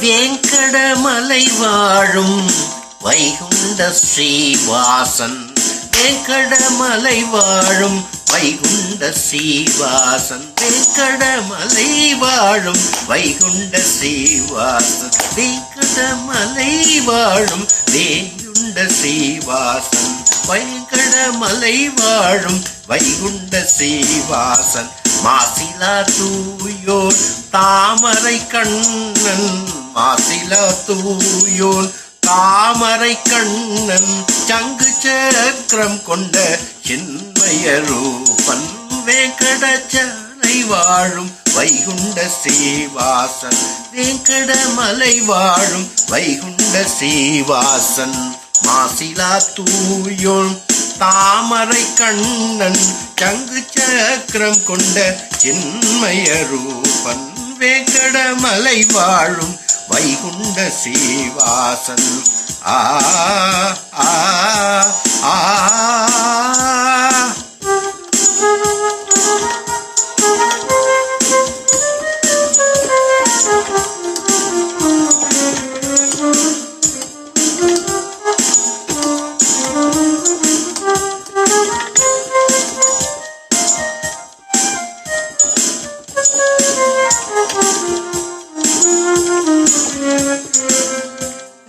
வேங்கடமலை வாழும் வைகுண்ட ஸ்ரீவாசன். வேங்கடமலை வாழும் வைகுண்ட ஸ்ரீவாசன். வேங்கடமலை வாழும் வைகுண்ட ஸ்ரீவாசன். வேங்கடமலை வாழும் வைகுண்ட ஸ்ரீவாசன். வேங்கடமலை வாழும் வைகுண்ட ஸ்ரீவாசன். மாசிலா தூயோன் தாமரை கண்ணன். மாசிலா தூயோன் தாமரை கண்ணன். சங்கு சக்கரம் கொண்ட சின்மய ரூபன். வேங்கடச்சலை வாழும் வைகுண்ட ஸ்ரீவாசன். வேங்கடமலை வாழும் வைகுண்ட ஸ்ரீவாசன். மாசிலா தூயோன் தாமரை கண்ணன். சங்கு சக்கரம் கொண்ட சின்மய ரூபன். வேங்கடமலை வாழும் வைகுண்ட ஸ்ரீவாசன். ஆ ஆ ஆ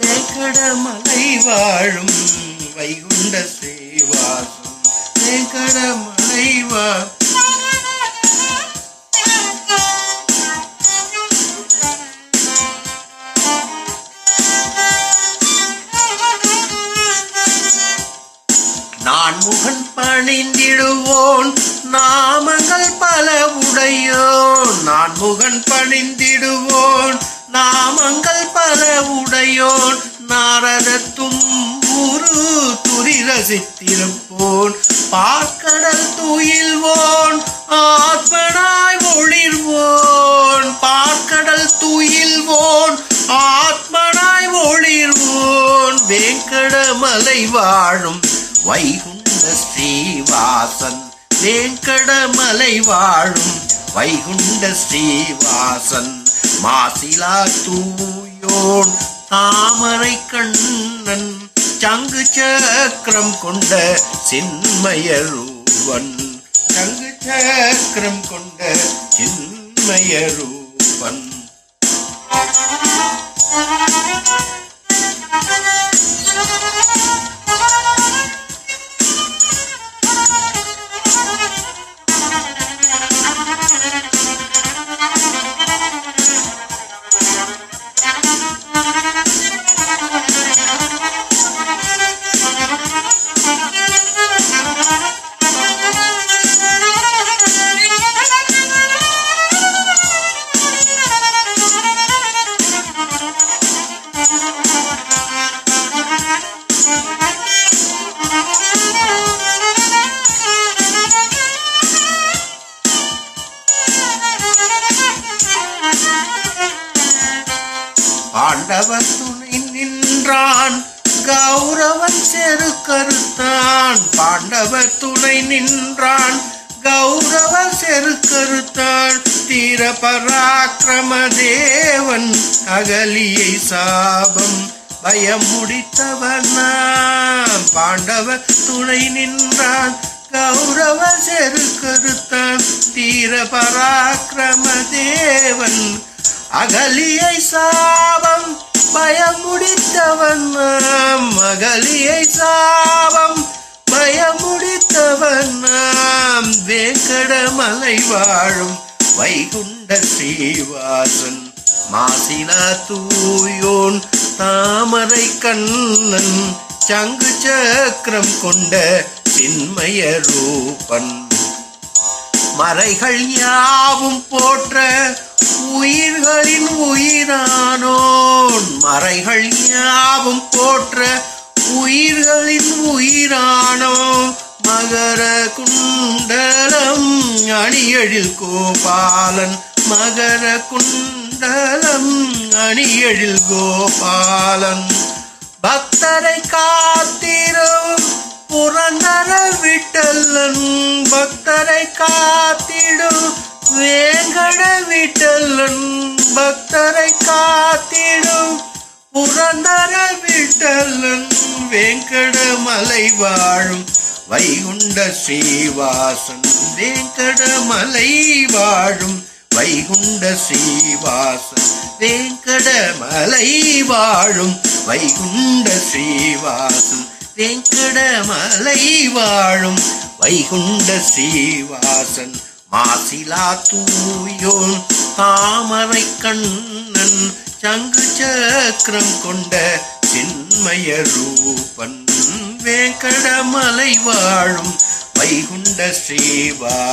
வேங்கடமலை வாழும் வைகுண்ட ஸ்ரீவாசன். வேங்கடமலை நான் முகன் பணிந்திடுவோன் நாமங்கள் பல உடையோன். நான் முகன் பணிந்திடுவோன் நாமங்கள் பல உடையோன். நாரதத்தும் குரு துரி ரசித்திருப்போன். பார்க்கடல் துயில்வோன் ஆத்மனாய் ஒளிர்வோன். பார்க்கடல் துயில்வோன் ஆத்மனாய் ஒளிர்வோன். வேங்கடமலை வாழும் வைகுண்ட ஸ்ரீவாசன். வேங்கடமலை வாழும் வைகுண்ட ஸ்ரீவாசன். மாசிலா தூயோன் தாமரை கண்ணன். சங்கு சக்கரம் கொண்ட சின்மய ரூபன். சங்கு சக்கரம் கொண்ட சின்மய ரூபன். பாண்டவர் துணை நின்றான் கௌரவன் செரு கருத்தான். பாண்டவர் துணை நின்றான் கௌரவ செரு கருத்தான். தீர பராக்கிரம தேவன் அகலியை சாபம் பயம் முடித்தவனாம். பாண்டவர் துணை நின்றான் கௌரவ செரு கருத்தான். தீர பராக்கிரம தேவன் அகலியை சாபம் பயமுடித்தவன். அகலியை சாபம் பயமுடித்தவன். வேங்கடமலை வாழும் வைகுண்ட ஸ்ரீவாசன் மாசிலா தூயோன் தாமரை கண்ணன் சங்கு சக்கரம் கொண்ட சின்மய ரூபன். மறைகள் யாவும் போற்ற உயிர்களின் உயிரானோன். மறைகள் யாவும் போற்ற உயிர்களின் உயிரானோ. மகர குண்டலம் அணியழில் கோபாலன். மகர குண்டலம் அணியழில் கோபாலன். பக்தரை காத்திரும் புரந்தர விட்டல்லன். பக்தரை காத்திடும் வேங்கட விட்டல்லன். பக்தரை காத்திடும் புரந்தர விட்டல்லன். வேங்கடமலை வாழும் வைகுண்ட ஸ்ரீவாசன். வேங்கடமலை வாழும் வைகுண்ட ஸ்ரீவாசன். வேங்கடமலை வாழும் வைகுண்ட ஸ்ரீவாசன். வேங்கடமலை வாழும் வைகுண்ட ஸ்ரீவாசன். மாசிலா தூயோன் தாமரை கண்ணன் சங்கு சக்கரம் கொண்ட சின்மய ரூபன். வேங்கடமலை வாழும் வைகுண்ட ஸ்ரீவாசன்.